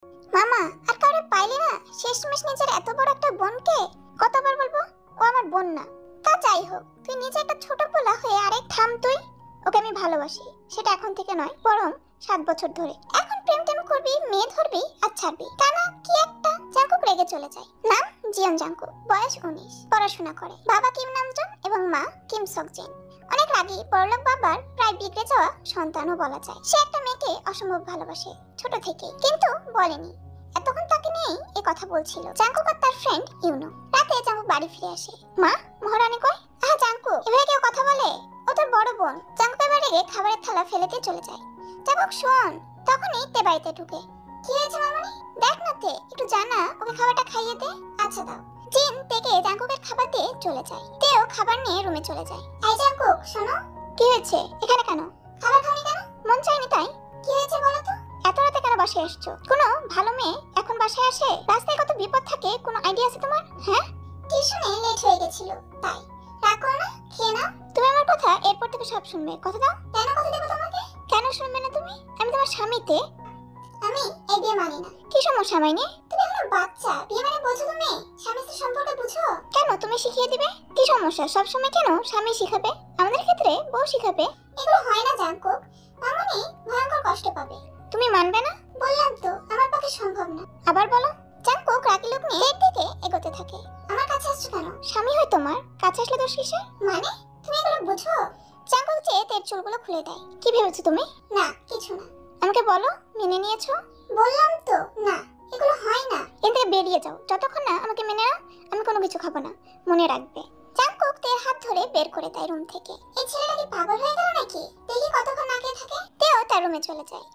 মামা আর কাউরে পাইলে না শেষমেশ নিজের এত বড় একটা বোনকে কতবার বলবো ও আমার বোন না। তা যাই হোক, তুই নিজে একটা ছোট পোলা হয়ে আরেক থাম তুই। ওকে আমি ভালোবাসি, সেটা এখন থেকে নয়, বরং 7 বছর ধরে। এখন প্রেম টেম করবি, মেয়ে ধরবি আর ছাড়বি, তা না কি একটা। জাঙ্কুক রেগে চলে যায়। নাম জিয়ন জাঙ্কুক, বয়স 19, পড়াশোনা করে। বাবা কিম নামজুন এবং মা কিম সকজিন। অনেক রাগী বড়লোক বাবার প্রায় বিগড়ে যাওয়া সন্তানও বলা যায়। সে একটা মেয়েকে অসম্ভব ভালোবাসে ছোট থেকে, কিন্তু বলেনি। এতক্ষণ তাকে নিয়েই এই কথা বলছিল জাঙ্কুক আর তার ফ্রেন্ড ইউনো। রাতে জাঙ্কুক বাড়ি ফিরে আসে। মা, মহারানী কই? আহ জাঙ্কুক, এভাবে কেউ কথা বলে? ও তোর বড় বোন। জাঙ্কুক এবার রেগে খাবারের থালা ফেলে দিয়ে চলে যায়। জাঙ্কুক শোন। তখনই তে বাড়িতে ঢুকে। কি হয়েছে মামনি? দেখ না তে, একটু জানা ওকে খাবারটা খাইয়ে দে। আচ্ছা দাও। জিন তেকে জাঙ্কুকের খাবার দিয়ে চলে যায়। তেও খাবার নিয়ে রুমে চলে যায়। এই জাঙ্কুক শোনো। কি হয়েছে? এখানে কেন? খাবার খাওনি কেন? মন চাইনি তাই। কি হয়েছে বলো তো? এত রাতে কেন বাসায় আসছো? কোনো ভালো মেয়ে এখন বাসায় আসে? রাস্তায় কত বিপদ থাকে, কোনো আইডিয়া আছে তোমার? হ্যাঁ, টিউশনে লেট হয়ে গেছিল তাই। রাগ করো না, খেয়ে নাও। তুমি আমার কথা এরপর থেকে সব শুনবে, কথা দাও। কেন কথা দেবো তোমাকে? কেন শুনবে না তুমি? আমি তোমার স্বামীতে। আমি এই বিয়ে মানি না। কি সমস্যা মাইনে? তুমি এখনো বাচ্চা, বিয়ে মানে বোঝো তুমি? স্বামী স্ত্রীর সম্পর্ক বুঝো? কেন তুমি শিখিয়ে দিবে? কি সমস্যা? সব সময় কেন স্বামী শিখাবে? আমাদের ক্ষেত্রে বউ শিখাবে। এগুলো হয় না জাঙ্কুক, মামনি ভয়ঙ্কর কষ্ট পাবে। তুমি মানবে না? বললাম তো আমার পক্ষে সম্ভব না। আবার বলো। জাঙ্কুক রাগি লোক নিয়ে এর দিকে এগোতে থাকে। আমার কাছে আসছো কেন? স্বামী হয় তোমার, কাছে আসলে দোষ কিসের? মানে তুমি এগুলো বুঝো? জাঙ্কুক চেয়ে তের চুলগুলো খুলে দেয়। কি ভেবেছো তুমি? না কিছু না। আমাকে বলো, মেনে নিয়েছো? বললাম তো না, এগুলো হয় না। এখান থেকে বেরিয়ে যাও, যতক্ষণ না আমাকে মেনে নাও আমি কোনো কিছু খাবো না, মনে রাখবে। জাঙ্কুক তের হাত ধরে বের করে দেয় রুম থেকে। এই ছেলেটা কি পাগল হয়ে গেল নাকি? দেখি কতক্ষণ আগে থাকে। তেও তার রুমে চলে যায়।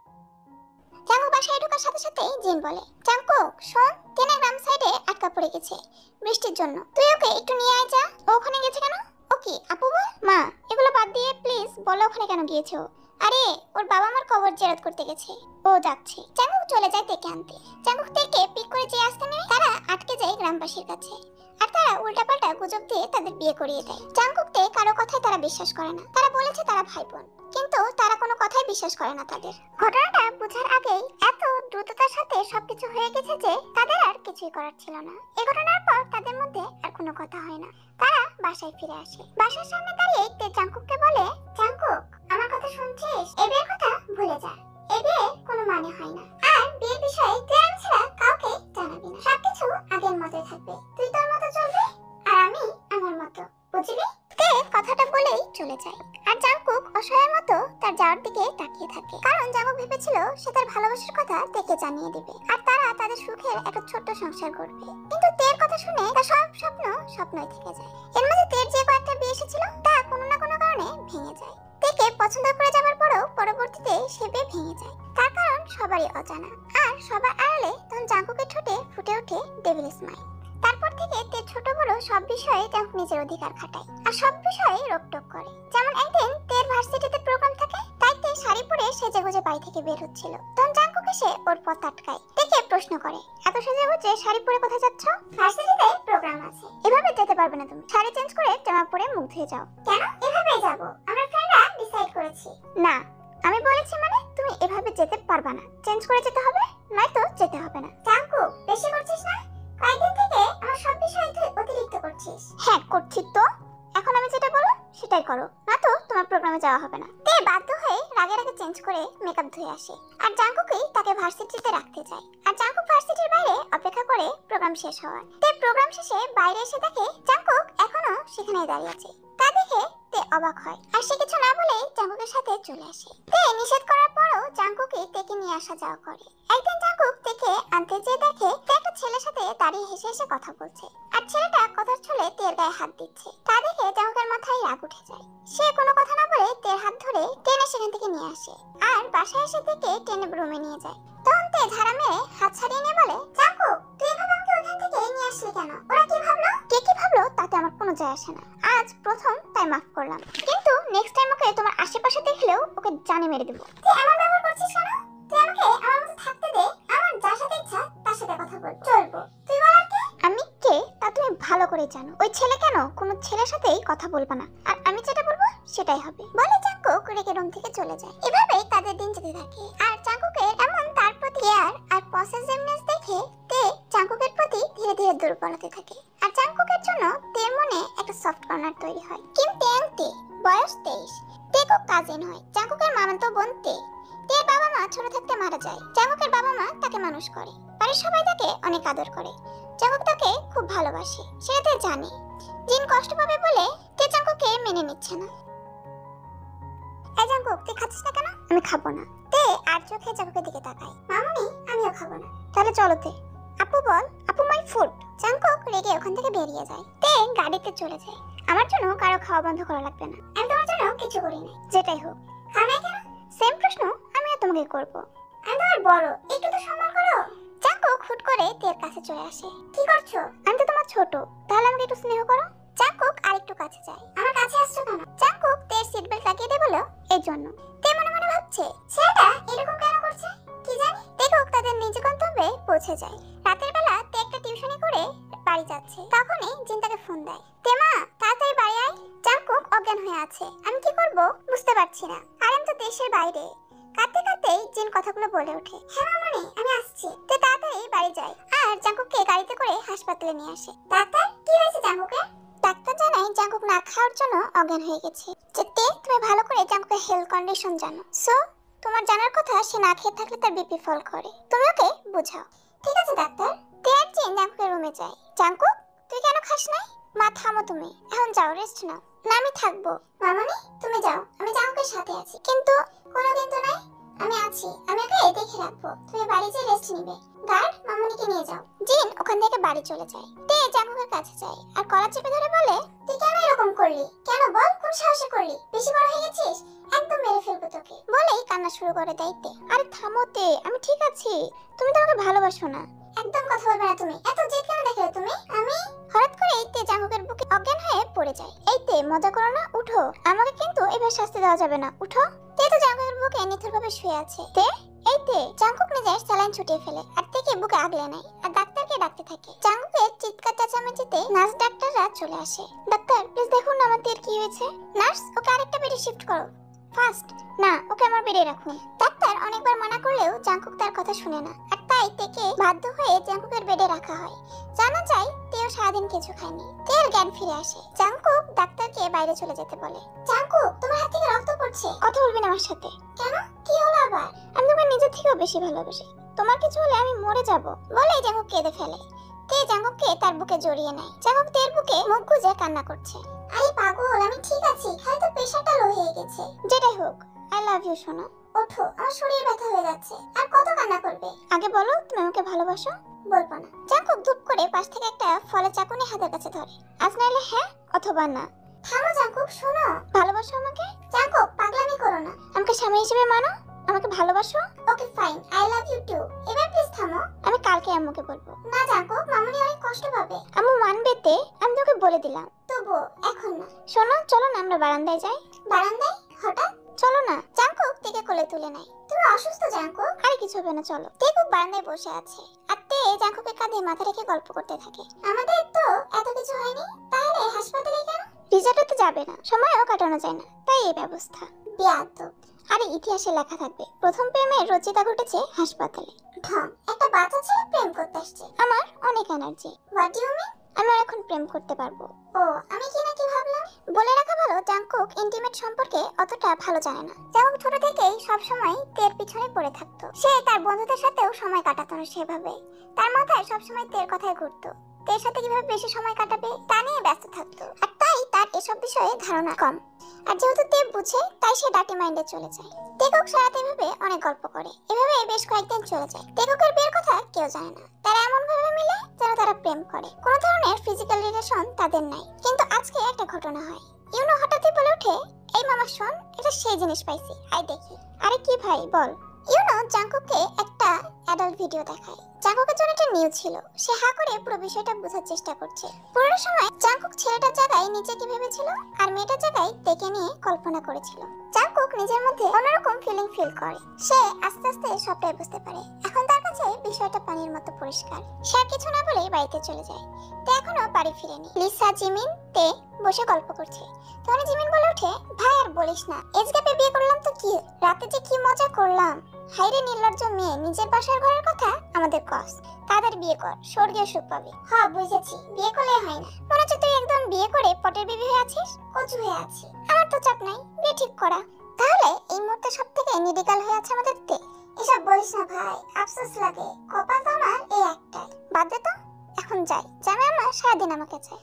জাঙ্কুক বাসায় ঢোকার সাথে সাথে জিন বলে, জাঙ্কুক শোন, তেনা গ্রাম সাইডে আটকা পড়ে গেছে বৃষ্টির জন্য। তুই ওকে একটু নিয়ে আয় যা। ও ওখানে গেছে কেন? ও কি আপু বল? মা, এগুলো বাদ দিয়ে প্লিজ বলো ওখানে কেন গিয়েছো? আরে ওর বাবা মার কবর জিয়ারত করতে গেছে, ও যাচ্ছে। জাঙ্কুক চলে যায় তেকে আনতে। জাঙ্কুক তেকে পিক করে যে আসতে নেমে তারা আটকে যায় গ্রামবাসীর কাছে। আর তারা উল্টাপাল্টা গুজব দিয়ে তাদের বিয়ে করিয়ে দেয়। জাঙ্কুক তে কারো কথাই তারা বিশ্বাস করে না। তারা বলেছে তারা ভাই বোন, কিন্তু তারা কোনো কথাই বিশ্বাস করে না তাদের। ঘটনাটা বোঝার আগেই এত দ্রুততার সাথে সবকিছু হয়ে গেছে যে তাদের আর কিছুই করার ছিল না। এই ঘটনার পর তাদের মধ্যে আর কোনো কথা হয় না। তারা বাসায় ফিরে আসে। বাসার সামনে দাঁড়িয়ে তে জাঙ্কুককে বলে, জাঙ্কুক আমার কথা শুনছিস? এই বিয়ের কথা ভুলে যা, এই বিয়ে কোনো মানে হয় না। আর বিয়ের বিষয়ে তুই আমি ছাড়া কাউকে জানাবি না। সবকিছু আগের মতোই থাকবে। তুই তোর মতো চলবি আর আমি আমার মতো, বুঝবি? তে কথাটা বলেই চলে যায়। আর জাঙ্কুক অসহায়ের মতো তার যাওয়ার দিকে তাকিয়ে থাকে। কারণ জাঙ্কুক ভেবেছিল সে তার ভালোবাসার কথা তেকে জানিয়ে দিবে আর তারা তাদের সুখের একটা ছোট্ট সংসার করবে। কিন্তু তের কথা শুনে তার সব স্বপ্ন স্বপ্নই থেকে যায়। এর মধ্যে তের যে কয়েকটা বিয়ে এসেছিল তা কোনো না কোনো কারণে ভেঙে যায়। তেকে পছন্দ করে যাবার পরও পরবর্তীতে সে বিয়ে ভেঙে যায়। তার কারণ সবারই অজানা। আর সবার আড়ালে তখন জাঙ্কুকের ঠোঁটে ফুটে ওঠে ডেভিল স্মাইল। তারপর থেকে তে ছোট বড় সব বিষয়ে জাঙ্কুক নিজের অধিকার খাটায় আর সব বিষয়ে রোকটোক করে। যেমন একদিন তের ভার্সিটিতে প্রোগ্রাম থাকে, তাই তে শাড়ি পরে সেজেগুজে বাড়ি থেকে বের হচ্ছিল। তখন জাঙ্কুক এসে ওর পথ আটকায়। তেকে প্রশ্ন করে, এত সেজেগুজে শাড়ি পরে কোথায় যাচ্ছ? ভার্সিটিতে প্রোগ্রাম আছে। এভাবে যেতে পারবে না তুমি, শাড়ি চেঞ্জ করে জামা পরে মুখ ধুয়ে যাও। কেন? এভাবেই যাব, আমরা ফ্রেন্ডরা ডিসাইড করেছি। না, আমি বলেছি মানে তুমি এভাবে যেতে পারবে না, চেঞ্জ করে যেতে হবে, নয়তো যেতে হবে না। জাঙ্কুক বেশি করছিস না? কয়েকদিন থেকে আমার সব বিষয়ে তুই অতিরিক্ত করছিস। হ্যাঁ করছি তো, এখন আমি যেটা বলো সেটাই করো, না তো তোমার প্রোগ্রামে যাওয়া হবে না। তে বাধ্য হয়ে রাগে রাগে চেঞ্জ করে মেকআপ ধুয়ে আসে আর জাঙ্কুকই তাকে ভার্সিটিতে রাখতে চায়। আর জাঙ্কুক ভার্সিটির বাইরে অপেক্ষা করে প্রোগ্রাম শেষ হওয়ার। তে প্রোগ্রাম শেষে বাইরে এসে দেখে জাঙ্কুক এখনো সেখানেই দাঁড়িয়ে আছে। তা দেখে তে অবাক হয় আর সে কিছু না বলে জাঙ্কুকের সাথে চলে আসে। তে নিষেধ করার পরও জাঙ্কুকই তেকে নিয়ে আসা যাওয়া করে। একদিন জাঙ্কুক তেকে আনতে যেয়ে দেখে তে একটা ছেলের সাথে দাঁড়িয়ে হেসে হেসে কথা বলছে আর ছেলেটা কথার ছলে তের গায়ে হাত দিচ্ছে। তা দেখে জাঙ্কুকের মাথায় রাগ উঠে যায়। সে কোনো কথা না বলে তের হাত ধরে টেনে সেখান থেকে নিয়ে আসে আর বাসায় এসে থেকে টেনে রুমে নিয়ে যায়। তখন তে ঝাড়া মেরে হাত ছাড়িয়ে নিয়ে বলে, জাঙ্কুক তুই এভাবে আমাকে ওখান থেকে নিয়ে আসলি কেন? ওরা কি ভাবলো? কে কি ভাবলো তাতে আমার কোনো যায় আসে না। আজ প্রথম তাই মাফ করলাম, কিন্তু নেক্সট টাইম ওকে তোমার আশেপাশে দেখলেও ওকে জানে মেরে দেবো। তুই এমন ব্যবহার করছিস কেন? তুই আমাকে আমার মতো থাকতে দে, আমার যার সাথে ইচ্ছা তার সাথে কথা বল, চলবো। তুই বল কে? আমি কে তা তুমি ভালো করে জানো। ওই ছেলে কেন কোনো ছেলের সাথেই কথা বলবা না, আর আমি যেটা বলবো সেটাই হবে বলে জাঙ্কুক রেগে রুম থেকে চলে যায়। এভাবেই তাদের দিন যেতে থাকে আর জাঙ্কুকের এমন তার প্রতি কেয়ার আর পসেসিভনেস দেখে তে জাঙ্কুকের প্রতি ধীরে ধীরে দুর্বল হতে থাকে। আর জাঙ্কুকের জন্য তের মনে একটা সফট কর্নার তৈরি হয়। কিম তেয়াংতে বয়স 23। তে খুব কাজিন হয় জাঙ্কুকের মামাতো বোন তে। তের বাবা মা ছোট থাকতে মারা যায়। জাঙ্কুকের বাবা মা তাকে মানুষ করে। বাড়ির সবাই তাকে অনেক আদর করে। জাঙ্কুক তাকে খুব ভালোবাসে, সেটা তে জানে। জিন কষ্ট পাবে বলে তে জাঙ্কুককে মেনে নিচ্ছে না। এই জাঙ্কুক, তুই খাচ্ছিস না কেন? আমি খাবো না। তে আর চোখে জাঙ্কুকের দিকে তাকায়। মামুনি, আমিও খাবো না। তাহলে চলো তে। আপু বল, আপু মাই ফুড। জাঙ্কুক রেগে ওখান থেকে বেরিয়ে যায়। তে গাড়িতে চলে যায়। আমার জন্য কারো খাওয়া বন্ধ করা লাগবে না। আমি তোমার জন্য কিছু করি না। যেটাই হোক। খাও না কেন? সেম প্রশ্ন আমিও তোমাকে করব। আমি তোমার বড়, একটু তো সম্মান করো। জাঙ্কুক হুট করে তের কাছে চলে আসে। কি করছো? আমি তো তোমার ছোট, তাহলে আমাকে একটু স্নেহ করো। জাঙ্কুক আরেকটু কাছে যায়। আমার কাছে আসছো কেন? জাঙ্কুক তের সিট বেল্ট লাগিয়ে দিয়ে বলল, এই জন্য। তে মনে মনে ভাবছে, ছেলেটা এরকম কেন করছে কি জানি। দেখুক তাদের নিজ গন্তব্যে পৌঁছে যায়। রাতের বেলা তে একটা টিউশনি করে বাড়ি যাচ্ছে। তখনই জিন তাকে ফোন দেয়। তে মা, তাড়াতাড়ি বাড়ি আয়। জাঙ্কুক অজ্ঞান হয়ে আছে। আমি কি করব বুঝতে পারছি না। আর আমি তো দেশের বাইরে। কাঁদতে কাঁদতেই জিন কথাগুলো বলে ওঠে। হ্যাঁ মামনি, আমি আসছি। তে তাড়াতাড়ি বাড়ি যায় আর জাঙ্কুককে গাড়িতে করে হাসপাতালে নিয়ে আসে। ডাক্তার, কি হয়েছে জাঙ্কুকের? ডাক্তার জানায় জাঙ্কুক না খাওয়ার জন্য অজ্ঞান হয়ে গেছে। তে তুমি ভালো করে জাঙ্কুকের হেলথ কন্ডিশন জানো। সো তোমার জানার কথা, সে না খেয়ে থাকলে তার বিপি ফল করে। তুমি ওকে বোঝাও। ঠিক আছে ডাক্তার। তে আর জিন জাঙ্কুকের রুমে যায়। জাঙ্কুক, তুই কেন খাস নাই? মা থামো তুমি, এখন যাও, রেস্ট নাও। না আমি থাকবো। মামনি তুমি যাও, আমি জাঙ্কুকের সাথে আছি। কিন্তু কোনো কিন্তু নাই। আমি আছি, আমি ওকে দেখে রাখবো। তুমি বাড়ি যেয়ে রেস্ট নিবে। গার্ড, মামনিকে নিয়ে যাও। জিন ওখান থেকে বাড়ি চলে যায়। তে জাঙ্কুকের কাছে যায় আর কলার চেপে ধরে বলে, তুই কেন এরকম করলি? কেন বল, কোন সাহসে করলি? বেশি বড় হয়ে গেছিস, একদম মেরে ফেলবো তোকে। বলেই কান্না শুরু করে দেয় তে। আরে থামো তে, আমি ঠিক আছি। তুমি তো আমাকে ভালোবাসো না। একদম কথা বলবে না তুমি। এত জেদ কেন দেখালে তুমি? আমি হঠাৎ করে তে জাঙ্কুকের বুকে অজ্ঞান হয়ে পড়ে যায়। এই তে, মজা করো না, উঠো। আমাকে কিন্তু এভাবে শাস্তি দেওয়া যাবে না, উঠো। তে তো জাঙ্কুকের বুকে নিথরভাবে শুয়ে আছে। তে, এই তে। জাঙ্কুক নিজের স্যালাইন ছুটিয়ে ফেলে আর তেকে বুকে আগলে নেয় আর ডাক্তারকে ডাকতে থাকে। জাঙ্কুকের চিৎকার চেঁচামেচিতে নার্স ডাক্তাররা চলে আসে। ডাক্তার প্লিজ দেখুন আমার তের কি হয়েছে। নার্স, ওকে আরেকটা বেডে শিফট করো ফাস্ট। না, ওকে আমার বেডে রাখুন। ডাক্তার অনেকবার মানা করলেও জাঙ্কুক তার কথা শুনে না আর তাই তেকে বাধ্য হয়ে জাঙ্কুকের বেডে রাখা হয়। জানা যায় তেও সারাদিন কিছু খায়নি। তের জ্ঞান ফিরে আসে। জাঙ্কুক ডাক্তারকে বাইরে চলে যেতে বলে। জাঙ্কুক, তোমার হাত থেকে রক্ত পড়ছে। কথা বলবি না আমার সাথে। কেন, কি হলো আবার? আমি তোমাকে নিজের থেকেও বেশি ভালোবাসি। তোমার কিছু হলে আমি মরে যাব। বলেই জাঙ্কুক কেঁদে ফেলে। তে জাঙ্কুককে তার বুকে জড়িয়ে নেয়। জাঙ্কুক তের বুকে মুখ গুজে কান্না করছে। আরে পাগল, আমি ঠিক আছি, খালি তো প্রেশারটা লো হয়ে গেছে। যেটাই হোক, আই লাভ ইউ সোনা। ওঠো, আমার শরীর ব্যথা হয়ে যাচ্ছে। আর কত কান্না করবে? আগে বলো তুমি আমাকে ভালোবাসো। বলবো না। জাঙ্কুক ধুপ করে পাশ থেকে একটা ফলের চাকুনি হাতের কাছে ধরে। আজ নাইলে হ্যাঁ অথবা না। থামো জাঙ্কুক, শোনো। ভালোবাসো আমাকে? জাঙ্কুক পাগলামি করো না। আমাকে স্বামী হিসেবে মানো, আমাকে ভালোবাসো। Okay fine, I love you too. এবার প্লিজ থামো। আমি কালকে আম্মুকে বলবো। না জাঙ্কুক, মামুনি অনেক কষ্ট পাবে। আম্মু মানবে তে, আমি তোকে বলে দিলাম। তবু এখন না। শোনো, চলো না আমরা বারান্দায় যাই। বারান্দায় হঠাৎ? চলো না। জাঙ্কুক তেকে কোলে তুলে নেয়। তুমি অসুস্থ জাঙ্কুক? আরে কিছু হবে না, চলো। তেকু বারান্দায় বসে আছে আর তে জাঙ্কুকের কাঁধে মাথা রেখে গল্প করতে থাকে। আমাদের তো এত কিছু হয়নি, তাহলে হাসপাতালে কেন? রিজার্ভে তো যাবে না, সময়ও কাটানো যায় না, তাই এই ব্যবস্থা। বেয়াদব। আরে ইতিহাসে লেখা থাকবে প্রথম প্রেমের রচিতা ঘটেছে হাসপাতালে। ঢং, একটা বাচ্চা ছেলে প্রেম করতে আসছে। আমার অনেক energy. What do you mean? আমি এখন প্রেম করতে পারবো। ও, আমি কি না কি ভাবলাম। বলে রাখা ভালো জাঙ্কুক ইন্টিমেট সম্পর্কে অতটা ভালো জানে না। জাঙ্কুক ছোট থেকেই সব সময় তের পিছনে পড়ে থাকতো। সে তার বন্ধুদের সাথেও সময় কাটাতো না সেভাবে। তার মাথায় সব সময় তের কথাই ঘুরতো। তের সাথে কিভাবে বেশি সময় কাটাবে তা নিয়ে ব্যস্ত থাকতো। আর তাই তার এসব বিষয়ে ধারণা কম। আর যেহেতু তে বুঝে, তাই সে ডাটি মাইন্ডে চলে যায়। তেকক সারাতে এভাবে অনেক গল্প করে। এভাবে বেশ কয়েকদিন চলে যায়। তেককের বিয়ের কথা কেউ জানে না। তারা এমন ভাবে মিলে যেন তারা প্রেম করে। কোনো ধরনের ফিজিক্যাল রিলেশন তাদের নাই। কিন্তু আজকে একটা ঘটনা হয়। ইউনো হঠাৎই বলে ওঠে, এই মামা শোন, এটা সেই জিনিস পাইছি, আই দেখি। আরে কি ভাই বল। ইউনো জাঙ্কুককে একটা অ্যাডাল্ট ভিডিও দেখায়। জাঙ্কুকের জন্য এটা বিষয়টা নিউ ছিল। সে হা করে পুরো বিষয়টা বোঝার চেষ্টা করছে। পুরো সময় জাংকুক ছেলেটার জায়গায় নিজেকে ভেবেছিল আর মেয়েটার জায়গায় তেকে নিয়ে কল্পনা করেছিল। জাংকুক নিজের মধ্যে অন্যরকম ফিল করে। সে আস্তে আস্তে সবটাই বুঝতে পারে। এখন তার কাছে বিষয়টা পানির মতো পরিষ্কার। সে আর কিছু না বলেই বাড়িতে চলে যায়। তে এখনো বাড়ি ফিরেনি। লিসা জিমিন তে বসে গল্প করছে। তখন জিমিন বলে ওঠে, ভাই আর বলিস না, এজ গ্যাপে বিয়ে করলাম তো কি, রাতে যে কি মজা করলাম। হাইরে নির্লজ্জ মেয়ে, নিজের বাসার ঘরের কথা আমাদের কস। তাদের বিয়ে কর, স্বর্গীয় সুখ পাবি। হ্যাঁ বুঝেছি, বিয়ে করলে হয় না। মনে হচ্ছে তুই একদম বিয়ে করে পটের বেবি হয়ে আছিস, কচু হয়ে আছিস। আমার তো চাপ নাই, বিয়ে ঠিক করা। তাহলে এই মুহূর্তে সব থেকে নিডিকাল হয়ে আছে আমাদের তে। এসব বলিস না ভাই, আফসোস লাগে। কপাল তো আমার এই একটাই। বাদ দে তো, এখন যাই। জামাই আমার সারাদিন আমাকে চাই।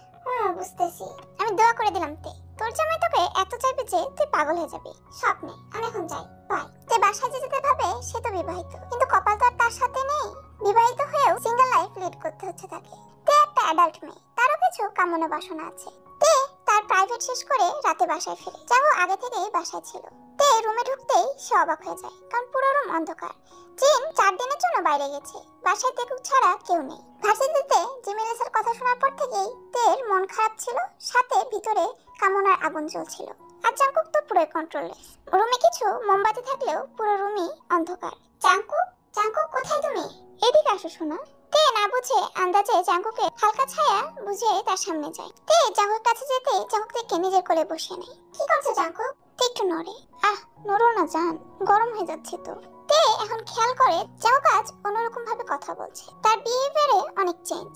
বুঝতেছি। আমি দোয়া করে দিলাম তে, তোর জামাই তোকে এত চাইবে যে তুই পাগল হয়ে যাবি। স্বপ্নে। আমি এখন যাই, বাই। তে বাসায় যেতে ভাবে সে তো বিবাহিত, কিন্তু কপাল তো আর তার সাথে নেই। বিবাহিত হয়েও সিঙ্গেল লাইফ লিড করতে হচ্ছে তাকে। তে একটা অ্যাডাল্ট মেয়ে, তারও কিছু কামনা বাসনা আছে। তে তার প্রাইভেট শেষ করে রাতে বাসায় ফিরে। যাবো আগে থেকেই বাসায় ছিল। তে রুমে ঢুকতেই সে অবাক হয়ে যায়, কারণ পুরো রুম অন্ধকার। জিন 4 দিনের জন্য বাইরে গেছে। বাসায় তেকুক ছাড়া কেউ নেই। ভার্সিটিতে জিমিনেসের কথা শোনার পর থেকেই তের মন খারাপ ছিল, সাথে ভিতরে কামনার আগুন জ্বলছিল। আর জাংকুক তো পুরো কন্ট্রোললেস। রুমে কিছু মোমবাতি থাকলেও পুরো রুমই অন্ধকার। জাংকুক, জাংকুক কোথায় তুমি? এদিকে আসো শোনা। তে না বুঝে আন্দাজে জাংকুকে হালকা ছায়া বুঝে তার সামনে যায়। তে জাংকুকের কাছে যেতে জাংকুক থেকে নিজের কোলে বসিয়ে নেয়। কি করছো জাংকুক? তে একটু নড়ে। নড়ো না জান, গরম হয়ে যাচ্ছে তো। তে এখন খেয়াল করে জাংকুক আজ অন্যরকম ভাবে কথা বলছে। তার বিহেভিয়ারে অনেক চেঞ্জ।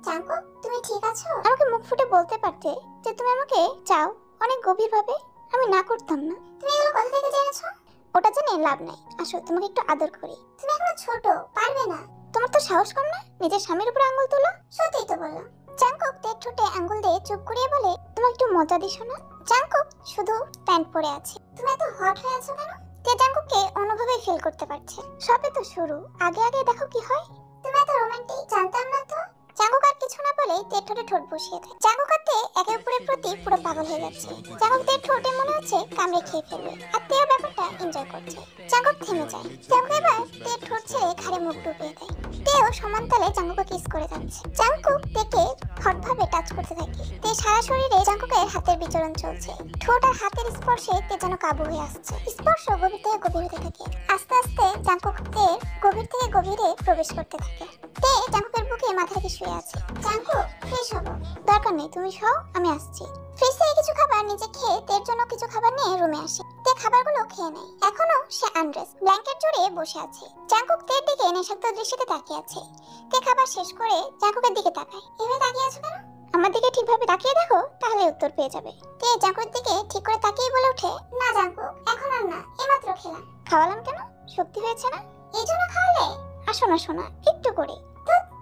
জাংকুক, তুমি ঠিক আছো? আমাকে মুখ ফুটে বলতে পারতে যে তুমি আমাকে চাও অনেক গভীর ভাবে। আমি না করতাম না। তুমি এগুলো কোথা থেকে জেনেছো? ওটা জেনে লাভ নাই, আসো তোমাকে একটু আদর করি। তুমি এখনো ছোট, পারবে না। তোমার তো সাহস কম না নিজের স্বামীর উপর আঙ্গুল তোলো? সত্যিই তো বললাম। জাংকুক তের ঠোঁটে আঙ্গুল দিয়ে চুপ করিয়ে বলে, তোমার একটু মজা দিছো না? জাংকুক শুধু প্যান্ট পরে আছে। তুমি এত হট হয়ে আছো কেন? তে জাংকুককে অন্যভাবে ফিল করতে পারছে। সবে তো শুরু, আগে আগে দেখো কি হয়। তুমি এত রোমান্টিক, জানতাম না তো। জাংকুক আর কিছু না বলেই তের ঠোঁটে ঠোঁট বসিয়ে দেয়। জাংকুক আর তে একে অপরের প্রতি পুরো পাগল হয়ে যাচ্ছে। জাংকুক তের ঠোঁটে মনে হচ্ছে কামড়ে খেয়ে ফেলবে, আর তেও ব্যাপারটা এনজয় করছে। জাংকুক থেমে যায়। জাংকুক এবার তের ঠোঁট ছেড়ে ঘাড়ে মুখ ডুবিয়ে দেয়। তেও সমান তালে জাংকুককে কিস করে যাচ্ছে। জাংকুক তেকে হটভাবে টাচ করতে থাকে। তে সারা শরীরে জাংকুকের হাতের বিচরণ চলছে। ঠোঁট আর হাতের স্পর্শে তে যেন কাবু হয়ে আসছে। স্পর্শ গভীর থেকে গভীর হতে থাকে। আস্তে আস্তে জাংকুক তের গভীর থেকে গভীরে প্রবেশ করতে থাকে। তে জাংকুকের বুকে মাথা রেখে শুয়ে আছে। জাংকুক, ফ্রেশ হবো। দরকার নেই, তুমি শোও, আমি আসছি। ফ্রিজ থেকে কিছু খাবার নিজে খেয়ে তের জন্য কিছু খাবার নিয়ে রুমে আসে। তে খাবারগুলো খেয়ে নেয়। এখনো সে আনড্রেস, ব্ল্যাঙ্কেট জড়িয়ে বসে আছে। জাংকুক তের দিকে নেশাক্ত দৃষ্টিতে তাকিয়ে আছে। তে খাবার শেষ করে জাংকুকের দিকে তাকায়। এভাবে তাকিয়ে আছো কেন? আমার দিকে ঠিকভাবে তাকিয়ে দেখো, তাহলে উত্তর পেয়ে যাবে। তে জাংকুকের দিকে ঠিক করে তাকিয়ে বলে ওঠে, না জাংকুক, এখন আর না, এইমাত্র খেলাম। খাওয়ালাম কেন? শক্তি হয়েছে না? এই জন্য খাওয়ালে? আসো না শোনা, একটু করে।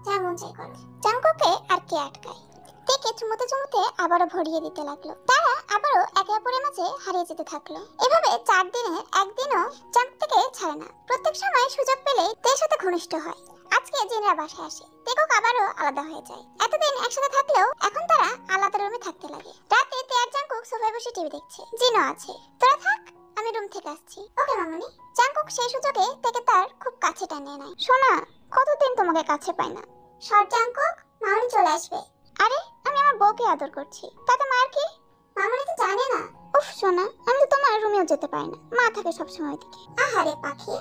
যেমন চাই করো। জাংকুককে আর কে আটকায়? তেকে চুমুতে চুমুতে আবারও ভরিয়ে দিতে লাগলো। তারা আবারও একে অপরের মাঝে হারিয়ে যেতে থাকলো। এভাবে 4 দিনের একদিনও জাংকুক থেকে ছাড়ে না। প্রত্যেক সময় সুযোগ পেলে তের সাথে ঘনিষ্ঠ হয়। আজকে জিনরা বাসায় আসে। তেকুক আবারও আলাদা হয়ে যায়। এতদিন একসাথে থাকলেও এখন তারা আলাদা রুমে থাকতে লাগে। রাতে তে আর জাংকুক সোফায় বসে টিভি দেখছে। জিনও আছে। তোরা থাক, আমি রুম থেকে আসছি। ওকে মামুনি। জাংকুক সেই সুযোগে তেকে তার খুব কাছে টানিয়ে নেয়। শোনা, কতদিন তোমাকে কাছে পাই না। শর্ট জাংকুক, মামুনি চলে আসবে। আরে আমি আমার বউকে আদর করছি, তাতে মার কি? মামুনি তো জানে না। উফ সোনা, আমি তো তোমার রুমেও যেতে পারি না, মা থাকে সব সময় দিকে। আহারে পাখি।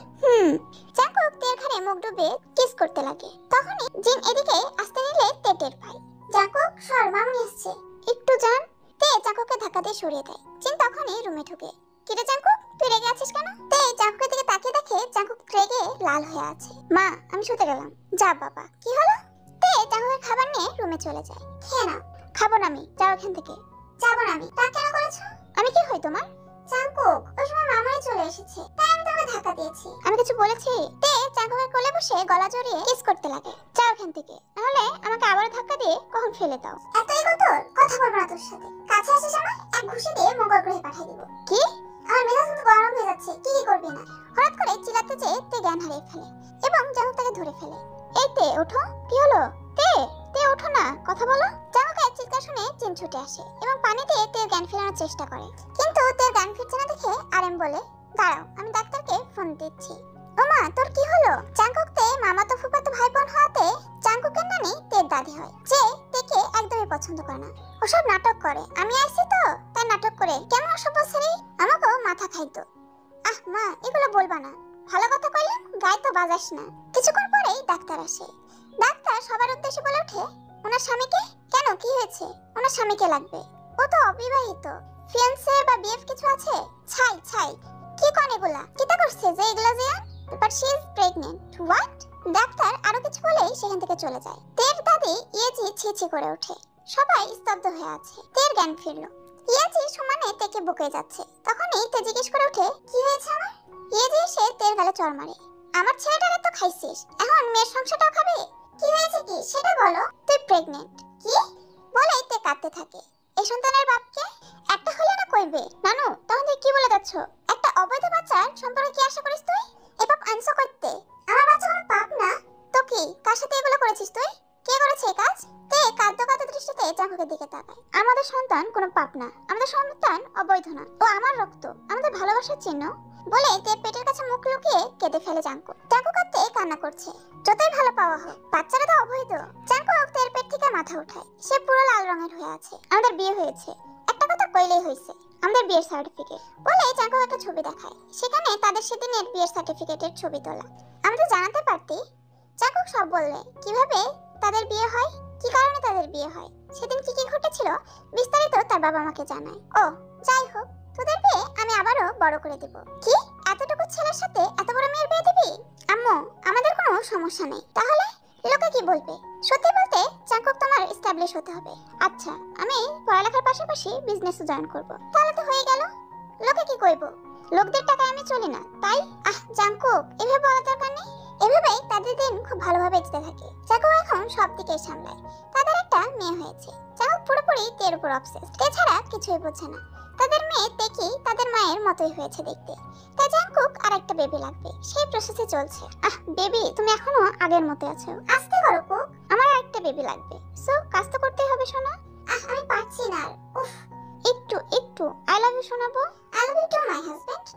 জাংকুক তের ঘাড়ে মুখ ডুবে কিস করতে লাগে। তখনই জিন এদিকে আসতে নিলে তে টের পায়। জাংকুক সর, মামুনি আসছে। একটু যান। তে জাংকুককে ধাক্কা দিয়ে সরিয়ে দেয়। জিন তখনই রুমে ঢুকে। কিরে জাংকুক, তুই রেগে আছিস কেন? তে জাংকুকের দিকে তাকিয়ে দেখে জাংকুক রেগে লাল হয়ে আছে। মা, আমি শুতে গেলাম। যা বাবা। কি হলো? তে জাংকুকের খাবার নিয়ে রুমে চলে যায়। খেয়ে নাও। খাবো না আমি, যাও এখান থেকে। যাবো না আমি। তা কেন করেছো? আমি কি হই তোমার? জাংকুক, ওই সময় মামুনি চলে এসেছে, তাই আমি তোকে ধাক্কা দিয়েছি। আমি কিছু বলেছি? তে জাংকুকের কোলে বসে গলা জড়িয়ে কিস করতে লাগে। যাও এখান থেকে, নাহলে আমাকে আবার ধাক্কা দিয়ে কখন ফেলে দাও। এতই কতর কথা বলবো না তোর সাথে। কাছে আসিস আমার, এক ঘুষি দিয়ে মঙ্গল গ্রহে পাঠিয়ে দিব। কি? আমার মেজাজ কিন্তু গরম হয়ে যাচ্ছে, কি করবি না? হঠাৎ করে চিল্লাতে যেয়ে তে জ্ঞান হারিয়ে ফেলে এবং জাংকুক তাকে ধরে ফেলে। এই তে ওঠো। কি হলো? তে তে ওঠো না, কথা বলো। জাংকুকের চিৎকার শুনে জিন ছুটে আসে এবং পানি দিয়ে তের জ্ঞান ফেরানোর চেষ্টা করে, কিন্তু তের জ্ঞান ফিরছে না দেখে আরএম বলে, দাঁড়াও, আমি ডাক্তারকে ফোন দিচ্ছি। ওমা, তোর কি হলো? জাংকুক তে মামাতো ফুফাতো ভাই বোন হওয়াতে জাংকুক যাস না। কিছুক্ষণ পরেই ডাক্তার আসে। ডাক্তার সবার উদ্দেশ্যে বলে ওঠে, ওনার স্বামীকে? কেন, কি হয়েছে? ওনার স্বামীকে লাগবে, ও তো অবিবাহিত। ফিয়ান্সে বা বিএফ কিছু আছে? ছাই ছাই, কি কোন এগুলা? কিতা করছে যে এগুলা যে? But she is pregnant. What? Doctor আরো কিছু বলেই সেখান থেকে চলে যায়। তের দাদি ইয়েজি ছি করে ওঠে। সবাই স্তব্ধ হয়ে আছে। তের জ্ঞান ফিরল। ইয়েজি সমানে তেকে বুকে যাচ্ছে। তখনই তে জিজ্ঞেস করে ওঠে, কি হয়েছে আমার? ইয়েজি এসে তের গালে চড় মারে। আমার ছেলেটারে তো খাইছিস, এখন মেয়ের সংসারটাও খাবে? কি হয়েছে কি সেটা বলো। তুই প্রেগন্যান্ট। কি? বলেই তে কাঁদতে থাকে। এই সন্তানের বাপকে? একটা হলে না কইবে। নানু, তখন তুই কি বলে যাচ্ছ? একটা অবৈধ বাচ্চার সম্পর্কে কি আশা করিস তুই? এ পাপ আনছো করতে? আমার বাচ্চা কোনো পাপ না। তো কি, কার সাথে এগুলো করেছিস তুই? কে করেছে এই কাজ? তে কাঁদতে দৃষ্টিতে জাঙ্কুকের দিকে তাকায়। আমাদের সন্তান কোনো পাপ না, আমাদের সন্তান অবৈধ না, ও আমার রক্ত, আমাদের ভালোবাসার চিহ্ন। বলে তে পেটের কাছে মুখ লুকিয়ে কেঁদে ফেলে জাঙ্কু। জাঙ্কু কাঁদতে কান্না করছে। যতই ভালো পাওয়া হোক, বাচ্চারা তো অবৈধ। জাঙ্কু তের পেট থেকে মাথা উঠায়। সে পুরো লাল রঙের হয়ে আছে। আমাদের বিয়ে হয়েছে, একটা কথা কইলেই হয়েছে, আমাদের বিয়ের সার্টিফিকেট। বলে জাঙ্কু একটা ছবি দেখায়। সেখানে তাদের সেদিনের বিয়ের সার্টিফিকেটের ছবি তোলা। আমাদের জানাতে পারতি। জাঙ্কু সব বললে, কিভাবে তাদের বিয়ে হয়, কি কারণে তাদের বিয়ে হয়, সেদিন কি কি ঘটেছিল বিস্তারিত তার বাবা মাকে জানায়। ও যাই হোক, তোদের বিয়ে আমি আবারও বড় করে দেব। কি, এতটুকু ছেলের সাথে এত বড় মেয়ের বিয়ে দিবি? আম্মু, আমাদের কোনো সমস্যা নেই। তাহলে লোকে কি বলবে? সত্যি বলতে জাঙ্কুক তোমার এস্টাবলিশ হতে হবে। আচ্ছা, আমি পড়ালেখার পাশাপাশি বিজনেসও জয়েন করব। তাহলে তো হয়ে গেল। লোকে কি কইব? লোকদের টাকায় আমি চলি না, তাই? জাঙ্কুক, এভাবে বলা দরকার নেই। এভাবেই তাদের দিন খুব ভালোভাবে যেতে থাকে। জাঙ্কুক এখন সব দিকে সামলায়। তাদের একটা মেয়ে হয়েছে। জাঙ্কুক পুরোপুরি তের উপর অবসেসড। তে ছাড়া কিছুই বোঝে না। তাদের মেয়ে তেকি তাদের মায়ের মতোই হয়েছে দেখতে। তাই জাঙ্কুক আর একটা বেবি লাগবে, সেই প্রসেসে চলছে। বেবি, তুমি এখনো আগের মতো আছো। আস্তে করো কুক, আমার আরেকটা বেবি লাগবে। সো কাজ তো করতেই হবে সোনা। আমি পারছি না। উফ, একটু আই লাভ ইউ শোনাবো। I love you too my husband.